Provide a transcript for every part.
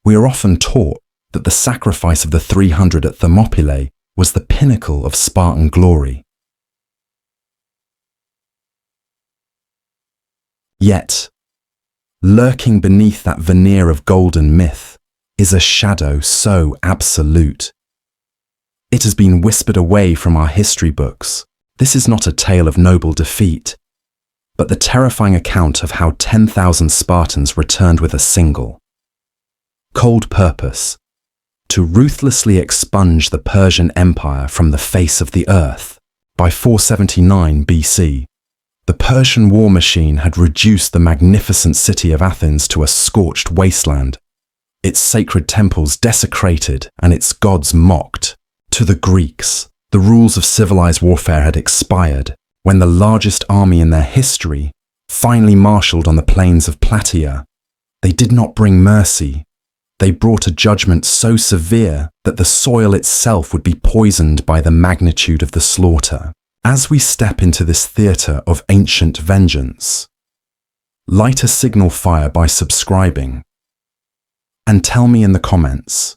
We are often taught that the sacrifice of the 300 at Thermopylae was the pinnacle of Spartan glory. Yet, lurking beneath that veneer of golden myth is a shadow so absolute. It has been whispered away from our history books. This is not a tale of noble defeat, but the terrifying account of how 10,000 Spartans returned with a single, cold purpose: to ruthlessly expunge the Persian Empire from the face of the earth. By 479 BC, the Persian war machine had reduced the magnificent city of Athens to a scorched wasteland, its sacred temples desecrated and its gods mocked. To the Greeks, the rules of civilized warfare had expired when the largest army in their history finally marshaled on the plains of Plataea. They did not bring mercy. They brought a judgment so severe that the soil itself would be poisoned by the magnitude of the slaughter. As we step into this theatre of ancient vengeance, light a signal fire by subscribing, and tell me in the comments,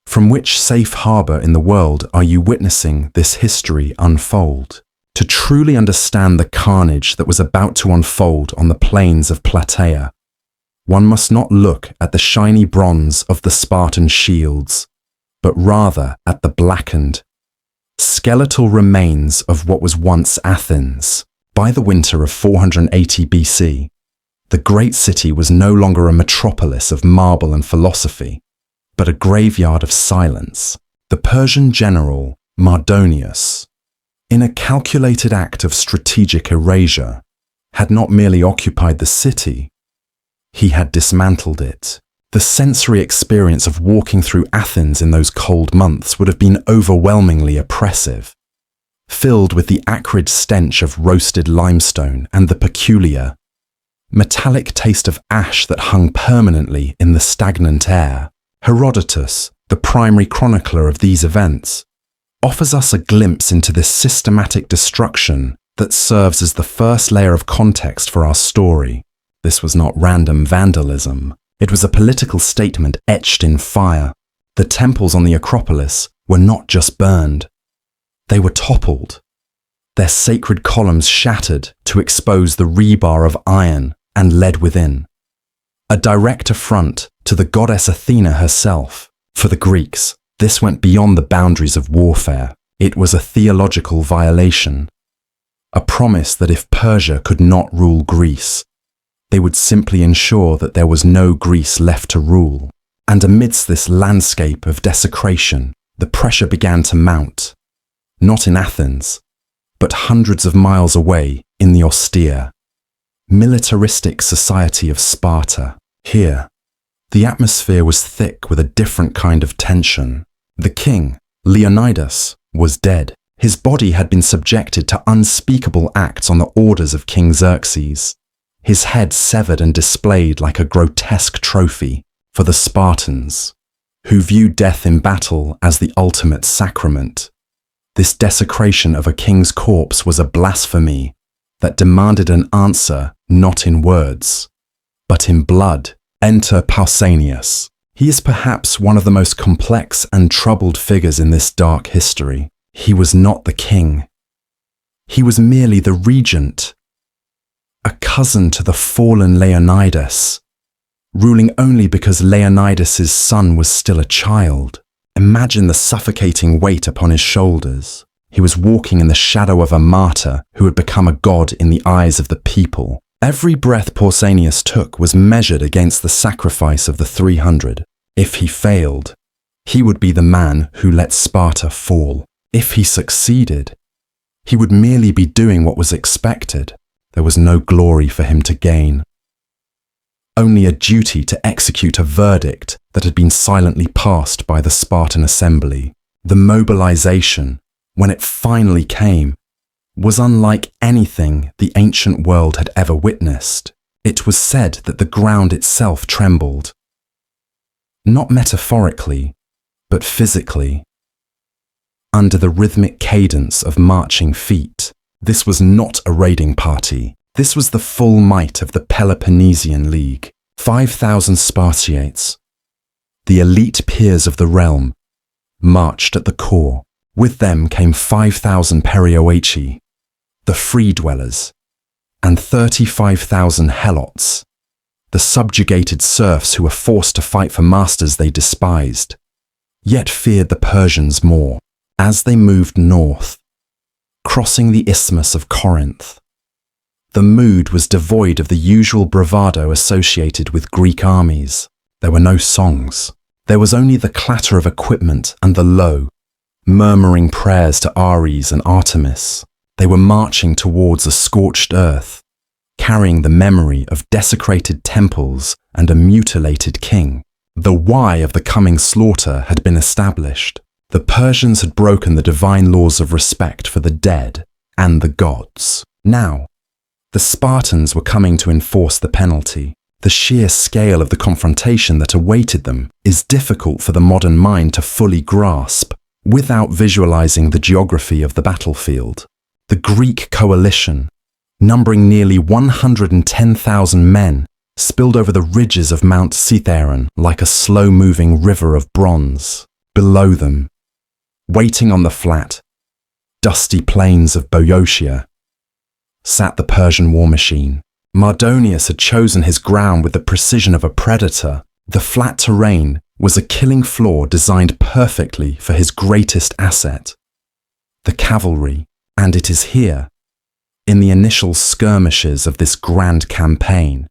from which safe harbour in the world are you witnessing this history unfold? To truly understand the carnage that was about to unfold on the plains of Plataea, one must not look at the shiny bronze of the Spartan shields, but rather at the blackened, skeletal remains of what was once Athens. By the winter of 480 BC, the great city was no longer a metropolis of marble and philosophy, but a graveyard of silence. The Persian general Mardonius, in a calculated act of strategic erasure, had not merely occupied the city, he had dismantled it. The sensory experience of walking through Athens in those cold months would have been overwhelmingly oppressive, filled with the acrid stench of roasted limestone and the peculiar, metallic taste of ash that hung permanently in the stagnant air. Herodotus, the primary chronicler of these events, offers us a glimpse into this systematic destruction that serves as the first layer of context for our story. This was not random vandalism. It was a political statement etched in fire. The temples on the Acropolis were not just burned. They were toppled, their sacred columns shattered to expose the rebar of iron and lead within. A direct affront to the goddess Athena herself. For the Greeks, this went beyond the boundaries of warfare. It was a theological violation, a promise that if Persia could not rule Greece, they would simply ensure that there was no Greece left to rule. And amidst this landscape of desecration, the pressure began to mount, not in Athens, but hundreds of miles away in the austere, militaristic society of Sparta. Here, the atmosphere was thick with a different kind of tension. The king, Leonidas, was dead. His body had been subjected to unspeakable acts on the orders of King Xerxes, his head severed and displayed like a grotesque trophy for the Spartans, who viewed death in battle as the ultimate sacrament. This desecration of a king's corpse was a blasphemy that demanded an answer not in words, but in blood. Enter Pausanias. He is perhaps one of the most complex and troubled figures in this dark history. He was not the king. He was merely the regent, a cousin to the fallen Leonidas, ruling only because Leonidas's son was still a child. Imagine the suffocating weight upon his shoulders. He was walking in the shadow of a martyr who had become a god in the eyes of the people. Every breath Pausanias took was measured against the sacrifice of the 300. If he failed, he would be the man who let Sparta fall. If he succeeded, he would merely be doing what was expected. There was no glory for him to gain, only a duty to execute a verdict that had been silently passed by the Spartan assembly. The mobilization, when it finally came, was unlike anything the ancient world had ever witnessed. It was said that the ground itself trembled, not metaphorically, but physically, under the rhythmic cadence of marching feet. This was not a raiding party. This was the full might of the Peloponnesian League. 5,000 Spartiates, the elite peers of the realm, marched at the core. With them came 5,000 Perioeci, the free dwellers, and 35,000 helots, the subjugated serfs who were forced to fight for masters they despised, yet feared the Persians more. As they moved north, crossing the Isthmus of Corinth, the mood was devoid of the usual bravado associated with Greek armies. There were no songs. There was only the clatter of equipment and the low, murmuring prayers to Ares and Artemis. They were marching towards a scorched earth, carrying the memory of desecrated temples and a mutilated king. The why of the coming slaughter had been established. The Persians had broken the divine laws of respect for the dead and the gods. Now, the Spartans were coming to enforce the penalty. The sheer scale of the confrontation that awaited them is difficult for the modern mind to fully grasp without visualizing the geography of the battlefield. The Greek coalition, numbering nearly 110,000 men, spilled over the ridges of Mount Cithaeron like a slow-moving river of bronze. Below them, waiting on the flat, dusty plains of Boeotia, sat the Persian war machine. Mardonius had chosen his ground with the precision of a predator. The flat terrain was a killing floor designed perfectly for his greatest asset, the cavalry. And it is here, in the initial skirmishes of this grand campaign,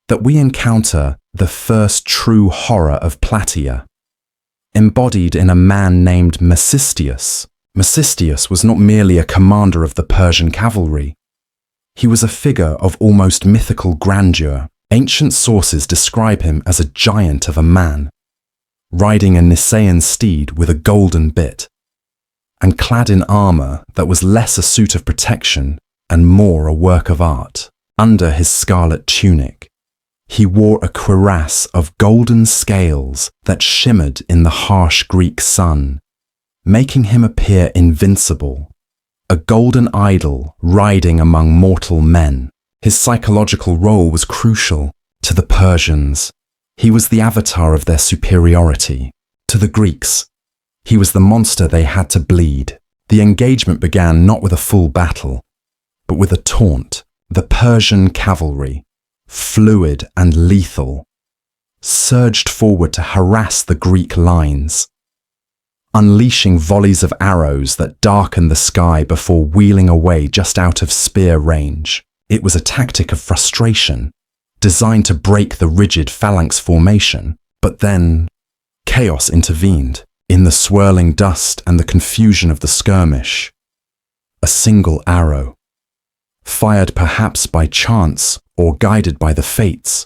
that we encounter the first true horror of Plataea, embodied in a man named Mecistius. Mecistius was not merely a commander of the Persian cavalry. He was a figure of almost mythical grandeur. Ancient sources describe him as a giant of a man, riding a Nisaean steed with a golden bit, and clad in armour that was less a suit of protection and more a work of art. Under his scarlet tunic, he wore a cuirass of golden scales that shimmered in the harsh Greek sun, making him appear invincible, a golden idol riding among mortal men. His psychological role was crucial. To the Persians, he was the avatar of their superiority. To the Greeks, he was the monster they had to bleed. The engagement began not with a full battle, but with a taunt. The Persian cavalry, fluid and lethal, surged forward to harass the Greek lines, unleashing volleys of arrows that darkened the sky before wheeling away just out of spear range. It was a tactic of frustration, designed to break the rigid phalanx formation, but then chaos intervened. In the swirling dust and the confusion of the skirmish, a single arrow, fired perhaps by chance or guided by the fates,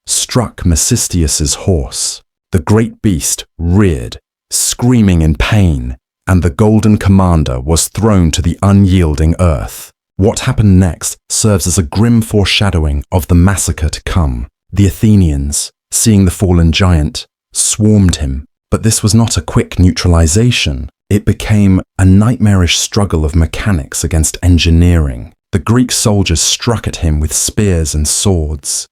struck Mecistius's horse. The great beast reared, screaming in pain, and the golden commander was thrown to the unyielding earth. What happened next serves as a grim foreshadowing of the massacre to come. The Athenians, seeing the fallen giant, swarmed him. But this was not a quick neutralization. It became a nightmarish struggle of mechanics against engineering. The Greek soldiers struck at him with spears and swords,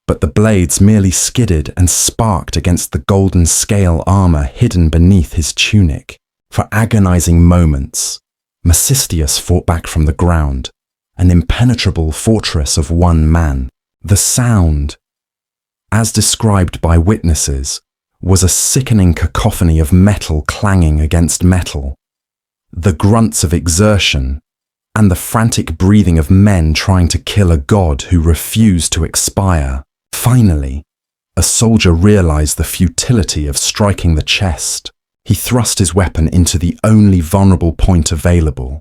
but the blades merely skidded and sparked against the golden scale armor hidden beneath his tunic. For agonizing moments, Mecistius fought back from the ground, an impenetrable fortress of one man. The sound, as described by witnesses, was a sickening cacophony of metal clanging against metal, the grunts of exertion, and the frantic breathing of men trying to kill a god who refused to expire. Finally, a soldier realized the futility of striking the chest. He thrust his weapon into the only vulnerable point available,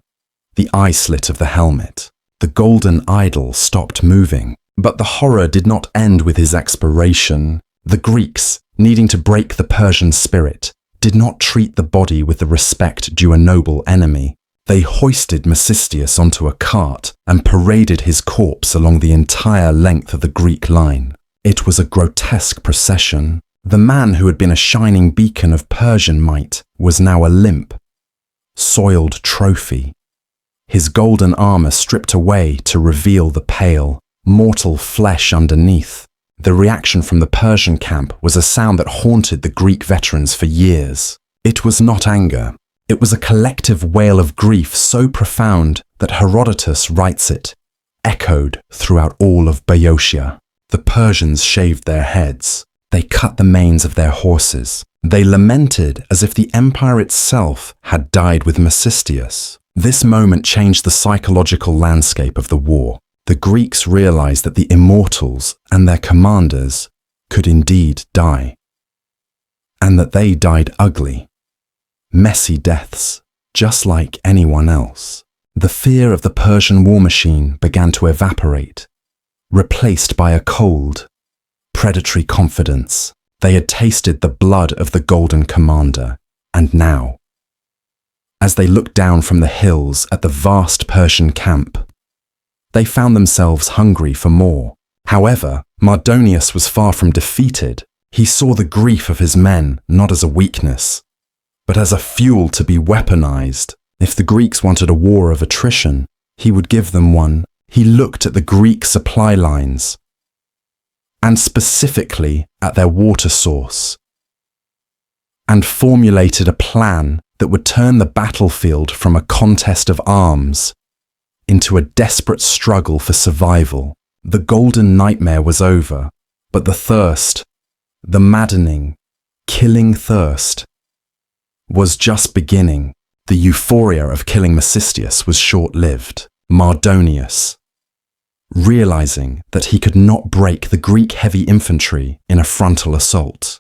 the eye slit of the helmet. The golden idol stopped moving, but the horror did not end with his expiration. The Greeks, needing to break the Persian spirit, did not treat the body with the respect due a noble enemy. They hoisted Mecistius onto a cart and paraded his corpse along the entire length of the Greek line. It was a grotesque procession. The man who had been a shining beacon of Persian might was now a limp, soiled trophy, his golden armor stripped away to reveal the pale, mortal flesh underneath. The reaction from the Persian camp was a sound that haunted the Greek veterans for years. It was not anger. It was a collective wail of grief so profound that Herodotus writes it, echoed throughout all of Boeotia. The Persians shaved their heads. They cut the manes of their horses. They lamented as if the empire itself had died with Mecisteus. This moment changed the psychological landscape of the war. The Greeks realized that the immortals and their commanders could indeed die, and that they died ugly, messy deaths, just like anyone else. The fear of the Persian war machine began to evaporate, replaced by a cold, predatory confidence. They had tasted the blood of the Golden Commander, and now, as they looked down from the hills at the vast Persian camp, they found themselves hungry for more. However, Mardonius was far from defeated. He saw the grief of his men not as a weakness, but as a fuel to be weaponized. If the Greeks wanted a war of attrition, he would give them one. He looked at the Greek supply lines, and specifically at their water source, and formulated a plan that would turn the battlefield from a contest of arms into a desperate struggle for survival. The golden nightmare was over, but the thirst, the maddening, killing thirst, was just beginning. The euphoria of killing Mecisteus was short-lived. Mardonius, realizing that he could not break the Greek heavy infantry in a frontal assault,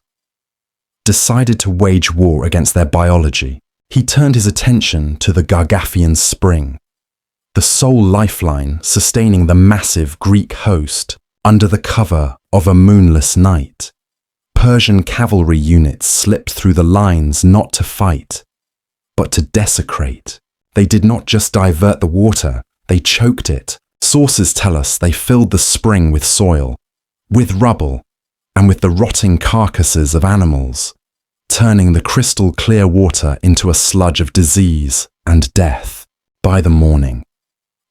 decided to wage war against their biology. He turned his attention to the Gargathian Spring, the sole lifeline sustaining the massive Greek host under the cover of a moonless night. Persian cavalry units slipped through the lines not to fight, but to desecrate. They did not just divert the water, they choked it. Sources tell us they filled the spring with soil, with rubble, and with the rotting carcasses of animals, turning the crystal clear water into a sludge of disease and death. By the morning,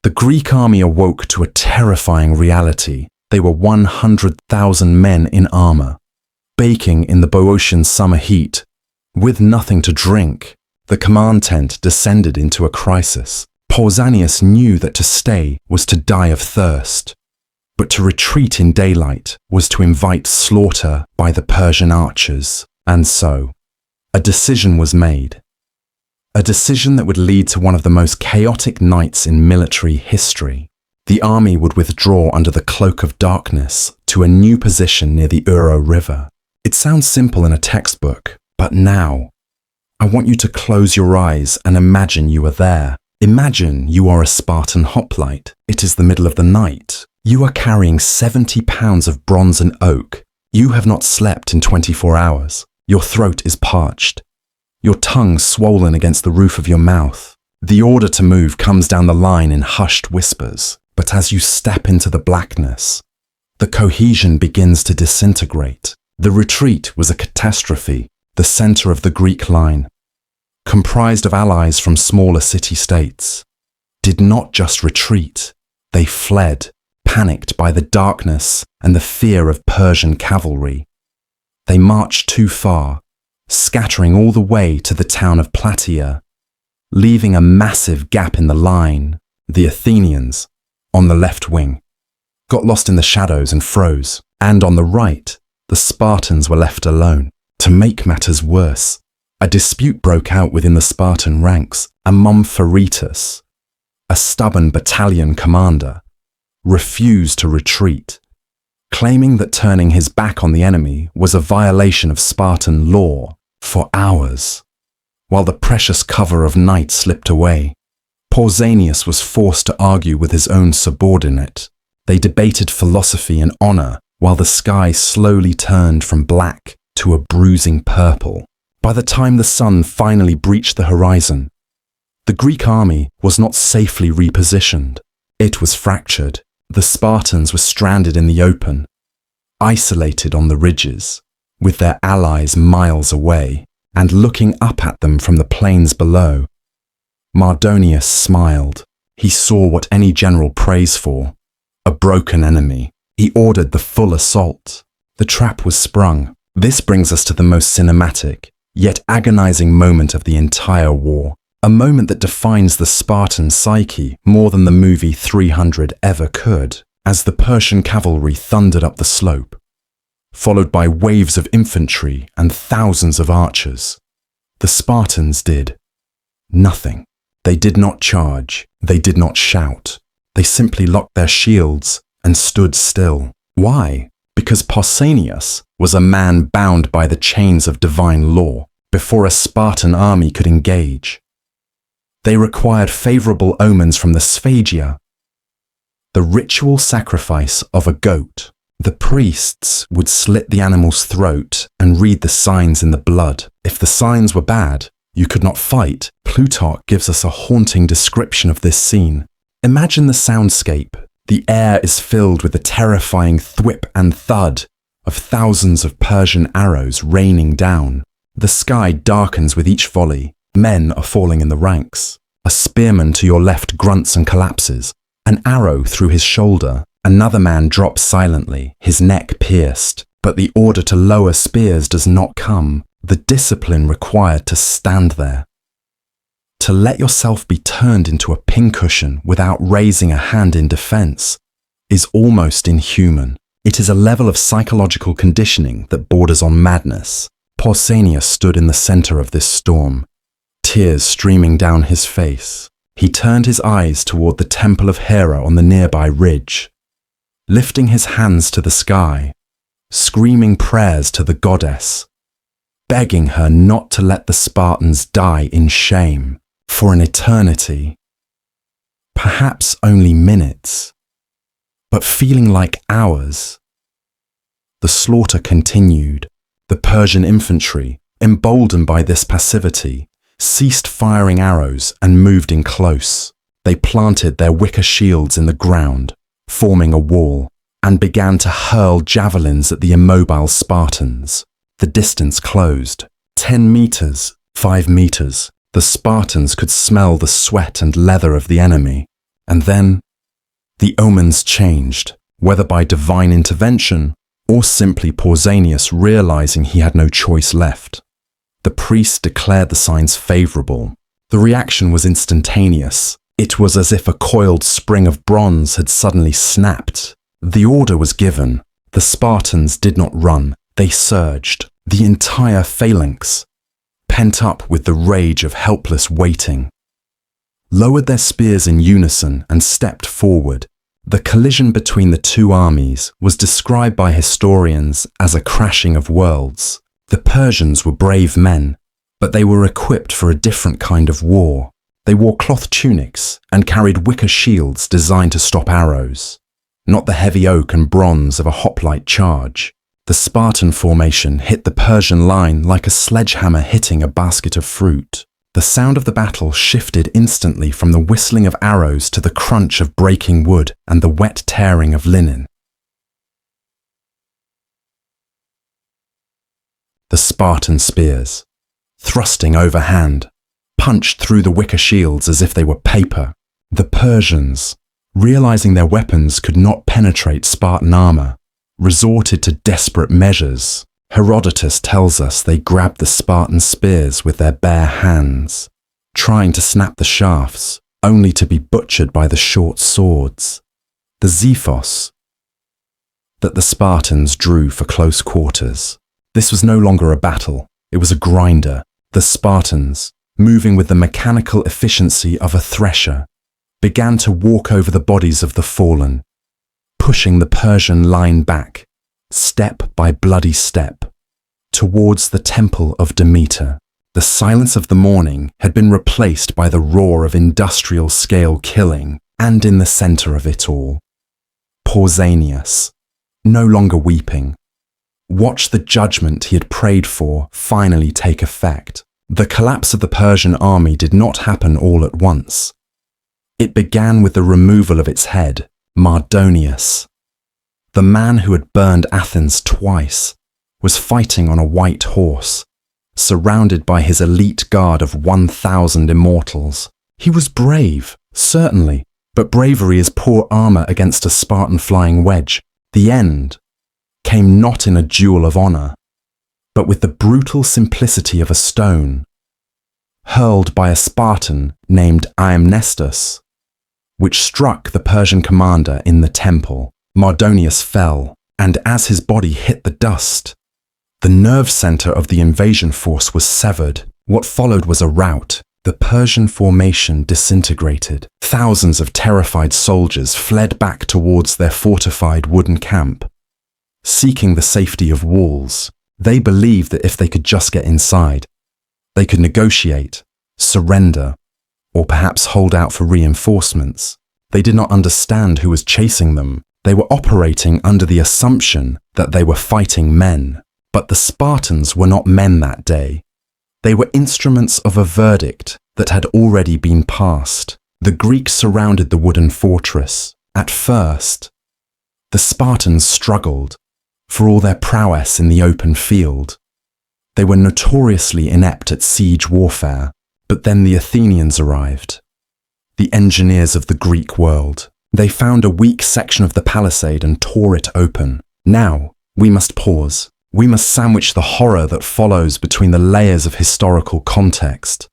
the Greek army awoke to a terrifying reality. They were 100,000 men in armor, baking in the Boeotian summer heat, with nothing to drink. The command tent descended into a crisis. Pausanias knew that to stay was to die of thirst, but to retreat in daylight was to invite slaughter by the Persian archers. And so, a decision was made. A decision that would lead to one of the most chaotic nights in military history. The army would withdraw under the cloak of darkness to a new position near the Uro River. It sounds simple in a textbook, but now, I want you to close your eyes and imagine you are there. Imagine you are a Spartan hoplite. It is the middle of the night. You are carrying 70 pounds of bronze and oak. You have not slept in 24 hours. Your throat is parched, your tongue swollen against the roof of your mouth. The order to move comes down the line in hushed whispers, but as you step into the blackness, the cohesion begins to disintegrate. The retreat was a catastrophe. The center of the Greek line, comprised of allies from smaller city-states, did not just retreat, they fled, panicked by the darkness and the fear of Persian cavalry. They marched too far, scattering all the way to the town of Plataea, leaving a massive gap in the line. The Athenians, on the left wing, got lost in the shadows and froze, and on the right, the Spartans were left alone. To make matters worse, a dispute broke out within the Spartan ranks. Amompharetus, a stubborn battalion commander, refused to retreat, claiming that turning his back on the enemy was a violation of Spartan law. For hours, while the precious cover of night slipped away, Pausanias was forced to argue with his own subordinate. They debated philosophy and honor while the sky slowly turned from black to a bruising purple. By the time the sun finally breached the horizon, the Greek army was not safely repositioned. It was fractured. The Spartans were stranded in the open, isolated on the ridges, with their allies miles away, and looking up at them from the plains below. Mardonius smiled. He saw what any general prays for, a broken enemy. He ordered the full assault. The trap was sprung. This brings us to the most cinematic, yet agonizing moment of the entire war. A moment that defines the Spartan psyche more than the movie 300 ever could, as the Persian cavalry thundered up the slope, followed by waves of infantry and thousands of archers. The Spartans did nothing. They did not charge. They did not shout. They simply locked their shields and stood still. Why? Because Pausanias was a man bound by the chains of divine law before a Spartan army could engage. They required favorable omens from the Sphagia, the ritual sacrifice of a goat. The priests would slit the animal's throat and read the signs in the blood. If the signs were bad, you could not fight. Plutarch gives us a haunting description of this scene. Imagine the soundscape. The air is filled with the terrifying thwip and thud of thousands of Persian arrows raining down. The sky darkens with each volley. Men are falling in the ranks. A spearman to your left grunts and collapses. An arrow through his shoulder. Another man drops silently, his neck pierced. But the order to lower spears does not come. The discipline required to stand there. To let yourself be turned into a pincushion without raising a hand in defense is almost inhuman. It is a level of psychological conditioning that borders on madness. Pausanias stood in the center of this storm, tears streaming down his face. He turned his eyes toward the temple of Hera on the nearby ridge, lifting his hands to the sky, screaming prayers to the goddess, begging her not to let the Spartans die in shame for an eternity, perhaps only minutes, but feeling like hours. The slaughter continued. The Persian infantry, emboldened by this passivity, ceased firing arrows and moved in close. They planted their wicker shields in the ground, forming a wall, and began to hurl javelins at the immobile Spartans. The distance closed. 10 meters, 5 meters. The Spartans could smell the sweat and leather of the enemy. And then, the omens changed, whether by divine intervention or simply Pausanias realizing he had no choice left. The priest declared the signs favorable. The reaction was instantaneous. It was as if a coiled spring of bronze had suddenly snapped. The order was given. The Spartans did not run. They surged. The entire phalanx, pent up with the rage of helpless waiting, lowered their spears in unison and stepped forward. The collision between the two armies was described by historians as a crashing of worlds. The Persians were brave men, but they were equipped for a different kind of war. They wore cloth tunics and carried wicker shields designed to stop arrows, not the heavy oak and bronze of a hoplite charge. The Spartan formation hit the Persian line like a sledgehammer hitting a basket of fruit. The sound of the battle shifted instantly from the whistling of arrows to the crunch of breaking wood and the wet tearing of linen. The Spartan spears, thrusting overhand, punched through the wicker shields as if they were paper. The Persians, realizing their weapons could not penetrate Spartan armor, resorted to desperate measures. Herodotus tells us they grabbed the Spartan spears with their bare hands, trying to snap the shafts, only to be butchered by the short swords. The Xephos that the Spartans drew for close quarters. This was no longer a battle, it was a grinder. The Spartans, moving with the mechanical efficiency of a thresher, began to walk over the bodies of the fallen, pushing the Persian line back, step by bloody step, towards the temple of Demeter. The silence of the morning had been replaced by the roar of industrial-scale killing, and in the center of it all, Pausanias, no longer weeping, watched the judgment he had prayed for finally take effect. The collapse of the Persian army did not happen all at once. It began with the removal of its head, Mardonius. The man who had burned Athens twice was fighting on a white horse, surrounded by his elite guard of 1,000 immortals. He was brave, certainly, but bravery is poor armor against a Spartan flying wedge. The end came not in a duel of honor, but with the brutal simplicity of a stone, hurled by a Spartan named Iamnestus, which struck the Persian commander in the temple. Mardonius fell, and as his body hit the dust, the nerve center of the invasion force was severed. What followed was a rout. The Persian formation disintegrated. Thousands of terrified soldiers fled back towards their fortified wooden camp, seeking the safety of walls. They believed that if they could just get inside, they could negotiate, surrender, or perhaps hold out for reinforcements. They did not understand who was chasing them. They were operating under the assumption that they were fighting men. But the Spartans were not men that day. They were instruments of a verdict that had already been passed. The Greeks surrounded the wooden fortress. At first, the Spartans struggled, for all their prowess in the open field. They were notoriously inept at siege warfare, but then the Athenians arrived, the engineers of the Greek world. They found a weak section of the palisade and tore it open. Now, we must pause. We must sandwich the horror that follows between the layers of historical context.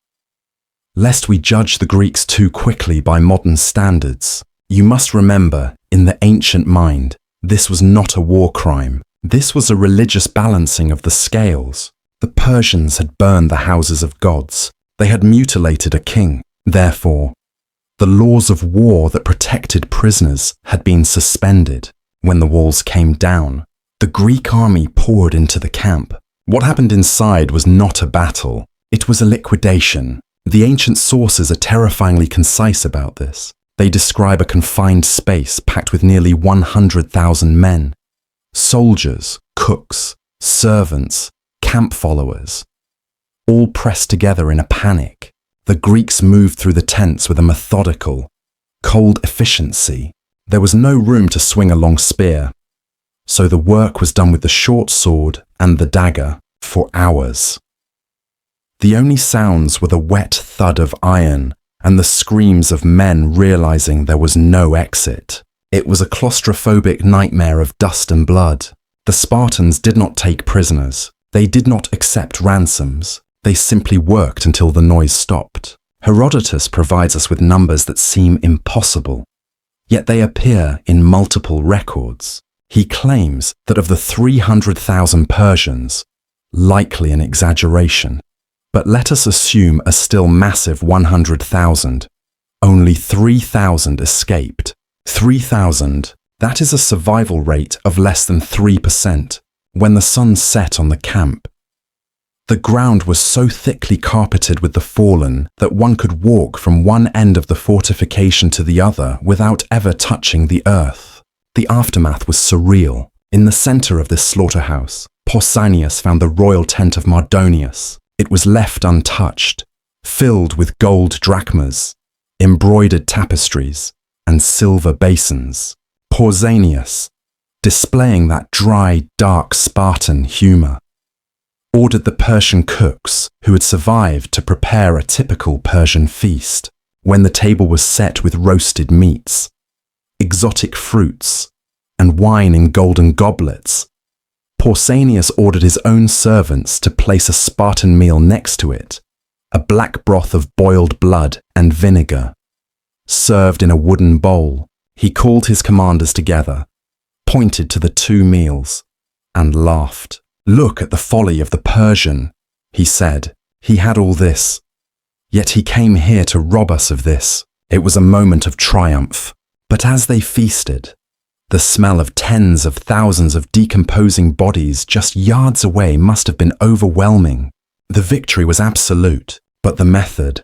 Lest we judge the Greeks too quickly by modern standards, you must remember, in the ancient mind, this was not a war crime. This was a religious balancing of the scales. The Persians had burned the houses of gods. They had mutilated a king. Therefore, the laws of war that protected prisoners had been suspended. When the walls came down, the Greek army poured into the camp. What happened inside was not a battle. It was a liquidation. The ancient sources are terrifyingly concise about this. They describe a confined space packed with nearly 100,000 men. Soldiers, cooks, servants, camp followers, all pressed together in a panic. The Greeks moved through the tents with a methodical, cold efficiency. There was no room to swing a long spear, so the work was done with the short sword and the dagger for hours. The only sounds were the wet thud of iron and the screams of men realizing there was no exit. It was a claustrophobic nightmare of dust and blood. The Spartans did not take prisoners. They did not accept ransoms. They simply worked until the noise stopped. Herodotus provides us with numbers that seem impossible, yet they appear in multiple records. He claims that of the 300,000 Persians, likely an exaggeration, but let us assume a still massive 100,000, only 3,000 escaped. 3,000, that is a survival rate of less than 3%. When the sun set on the camp, the ground was so thickly carpeted with the fallen that one could walk from one end of the fortification to the other without ever touching the earth. The aftermath was surreal. In the center of this slaughterhouse, Pausanias found the royal tent of Mardonius. It was left untouched, filled with gold drachmas, embroidered tapestries, and silver basins. Pausanias, displaying that dry, dark Spartan humor, ordered the Persian cooks who had survived to prepare a typical Persian feast. When the table was set with roasted meats, exotic fruits, and wine in golden goblets, Pausanias ordered his own servants to place a Spartan meal next to it, a black broth of boiled blood and vinegar, served in a wooden bowl. He called his commanders together, pointed to the two meals, and laughed. "Look at the folly of the Persian," he said. "He had all this, yet he came here to rob us of this." It was a moment of triumph. But as they feasted, the smell of tens of thousands of decomposing bodies just yards away must have been overwhelming. The victory was absolute, but the method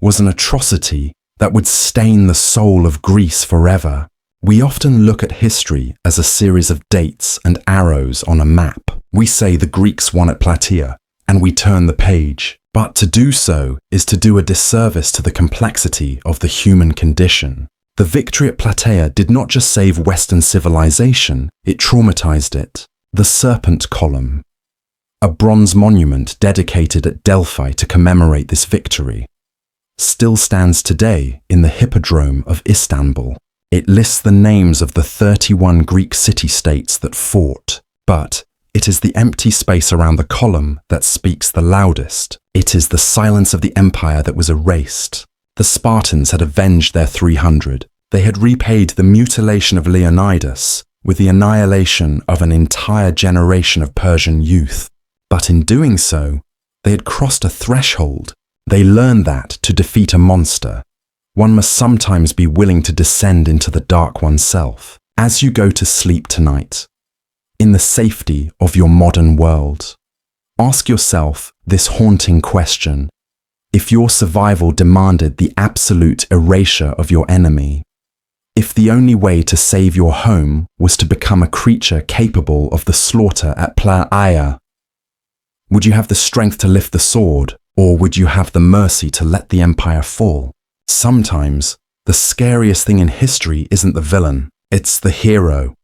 was an atrocity that would stain the soul of Greece forever. We often look at history as a series of dates and arrows on a map. We say the Greeks won at Plataea, and we turn the page. But to do so is to do a disservice to the complexity of the human condition. The victory at Plataea did not just save Western civilization, it traumatized it. The Serpent Column, a bronze monument dedicated at Delphi to commemorate this victory, still stands today in the Hippodrome of Istanbul. It lists the names of the 31 Greek city-states that fought, but it is the empty space around the column that speaks the loudest. It is the silence of the empire that was erased. The Spartans had avenged their 300. They had repaid the mutilation of Leonidas with the annihilation of an entire generation of Persian youth. But in doing so, they had crossed a threshold. They learned that to defeat a monster, one must sometimes be willing to descend into the dark oneself. As you go to sleep tonight, in the safety of your modern world, ask yourself this haunting question. If your survival demanded the absolute erasure of your enemy, if the only way to save your home was to become a creature capable of the slaughter at Plataea, would you have the strength to lift the sword, or would you have the mercy to let the empire fall? Sometimes, the scariest thing in history isn't the villain, it's the hero.